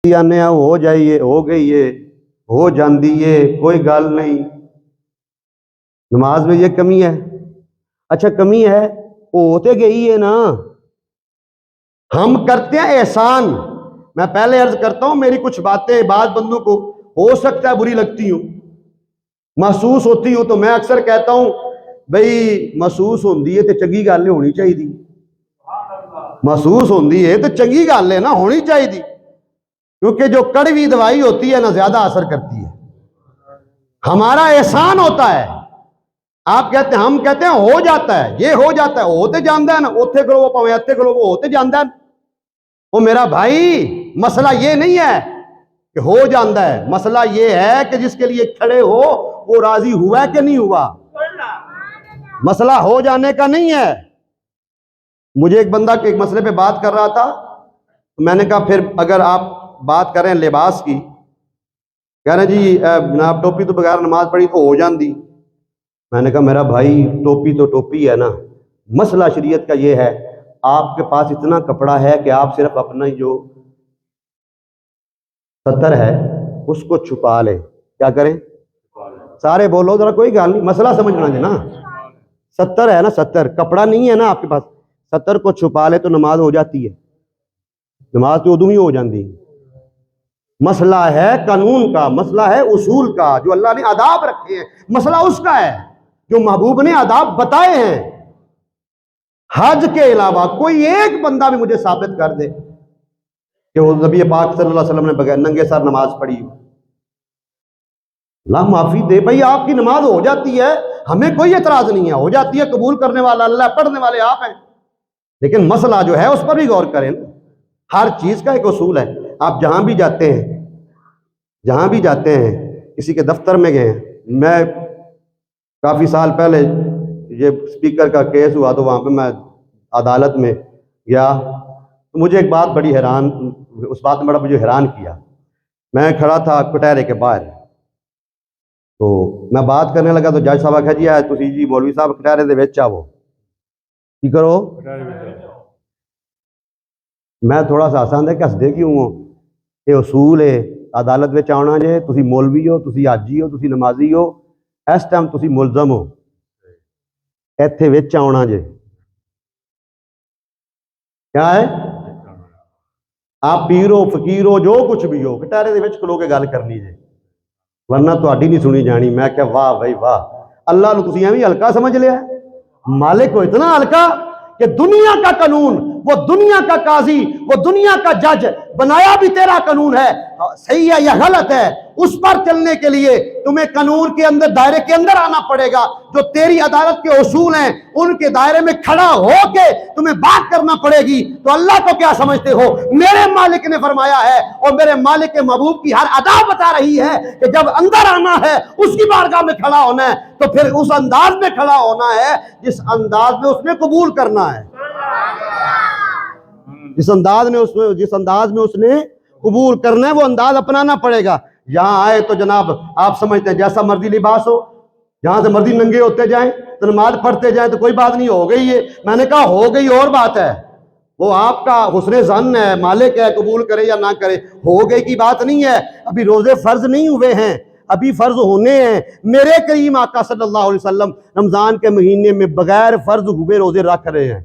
آنے ہو جائیے ہو گئی ہے ہو جاندی ہے کوئی گل نہیں. نماز میں یہ کمی ہے. اچھا کمی ہے ہوتے گئی ہے نا. ہم کرتے ہیں احسان. میں پہلے عرض کرتا ہوں میری کچھ باتیں بعض بندوں کو ہو سکتا ہے بری لگتی ہوں محسوس ہوتی ہوں تو میں اکثر کہتا ہوں بھئی محسوس ہوندی ہے تو چنگی گل ہونی چاہیے دی. محسوس ہوندی ہے تو چنگی گل ہے نا ہونی چاہیے دی. کیونکہ جو کڑوی دوائی ہوتی ہے نا زیادہ اثر کرتی ہے. ہمارا احسان ہوتا ہے. آپ کہتے ہیں ہم کہتے ہیں ہو جاتا ہے یہ ہو جاتا ہے ہوتے جاندہ ہے نا اوتھے کرو وہ پاویں اتھے کرو وہ ہوتے جاندہ ہے. وہ میرا بھائی مسئلہ یہ نہیں ہے کہ ہو جاندہ ہے. مسئلہ یہ ہے کہ جس کے لیے کھڑے ہو وہ راضی ہوا ہے کہ نہیں ہوا. مسئلہ ہو جانے کا نہیں ہے. مجھے ایک بندہ ایک مسئلے پہ بات کر رہا تھا. میں نے کہا پھر اگر آپ بات کریں لباس کی کہہ رہے جی جناب ٹوپی تو بغیر نماز پڑھی تو ہو جاندی. میں نے کہا میرا بھائی ٹوپی تو ٹوپی ہے نا. مسئلہ شریعت کا یہ ہے آپ کے پاس اتنا کپڑا ہے کہ آپ صرف اپنا جو ستر ہے اس کو چھپا لیں. کیا کریں سارے بولو ذرا کوئی گل نہیں مسئلہ سمجھنا ہے نا. ستر ہے نا ستر کپڑا نہیں ہے نا آپ کے پاس ستر کو چھپا لے تو نماز ہو جاتی ہے. نماز تو ادو ہی ہو جاندی. مسئلہ ہے قانون کا مسئلہ ہے اصول کا جو اللہ نے آداب رکھے ہیں. مسئلہ اس کا ہے جو محبوب نے آداب بتائے ہیں. حج کے علاوہ کوئی ایک بندہ بھی مجھے ثابت کر دے کہ وہ نبی پاک صلی اللہ علیہ وسلم نے بغیر ننگے سر نماز پڑھی. اللہ معافی دے بھائی آپ کی نماز ہو جاتی ہے ہمیں کوئی اعتراض نہیں ہے. ہو جاتی ہے قبول کرنے والا اللہ پڑھنے والے آپ ہیں. لیکن مسئلہ جو ہے اس پر بھی غور کریں. ہر چیز کا ایک اصول ہے. آپ جہاں بھی جاتے ہیں کسی کے دفتر میں گئے ہیں. میں کافی سال پہلے یہ اسپیکر کا کیس ہوا تو وہاں پہ میں عدالت میں گیا تو مجھے ایک بات بڑی حیران اس بات نے بڑا مجھے حیران کیا. میں کھڑا تھا کٹہرے کے باہر تو میں بات کرنے لگا تو جج صاحب آخیا جی ہے تسی جی مولوی صاحب کٹہرے دے وچ آو کی کرو. میں تھوڑا سا آسان ہے کہ ہسدے کیوں ہو یہ اصول ہے عدالت وچ آنا جے تسی مولوی ہو تسی حاجی ہو تسی نمازی ہو اس ٹائم تسی ملزم ہو ایتھے وچ آنا جے. کیا ہے آپ پیر ہو فقیر ہو جو کچھ بھی ہو کٹہرے دے وچ کھلو کے گل کرنی جے ورنہ تہاڈی نہیں سنی جانی. میں کہ واہ بھائی واہ اللہ نو تسی ایویں ہلکا سمجھ لیا. مالک کو اتنا ہلکا کہ دنیا کا قانون وہ دنیا کا قاضی وہ دنیا کا جج بنایا بھی تیرا قانون ہے صحیح ہے یا غلط ہے اس پر چلنے کے لیے تمہیں قانون کے اندر دائرے کے اندر آنا پڑے گا. جو تیری عدالت کے اصول ہیں ان کے دائرے میں کھڑا ہو کے تمہیں بات کرنا پڑے گی. تو اللہ کو کیا سمجھتے ہو میرے مالک نے فرمایا ہے اور میرے مالک کے محبوب کی ہر ادا بتا رہی ہے کہ جب اندر آنا ہے اس کی بارگاہ میں کھڑا ہونا ہے تو پھر اس انداز میں کھڑا ہونا ہے جس انداز میں اس نے قبول کرنا ہے. جس انداز میں اس نے قبول کرنا ہے وہ انداز اپنانا پڑے گا. یہاں آئے تو جناب آپ سمجھتے ہیں جیسا مرضی لباس ہو جہاں سے مرضی ننگے ہوتے جائیں تو نماز پڑھتے جائیں تو کوئی بات نہیں ہو گئی ہے. میں نے کہا ہو گئی اور بات ہے وہ آپ کا حسن ظن ہے مالک ہے قبول کرے یا نہ کرے. ہو گئی کی بات نہیں ہے. ابھی روزے فرض نہیں ہوئے ہیں ابھی فرض ہونے ہیں. میرے کریم آقا صلی اللہ علیہ وسلم رمضان کے مہینے میں بغیر فرض ہوئے روزے رکھ رہے ہیں.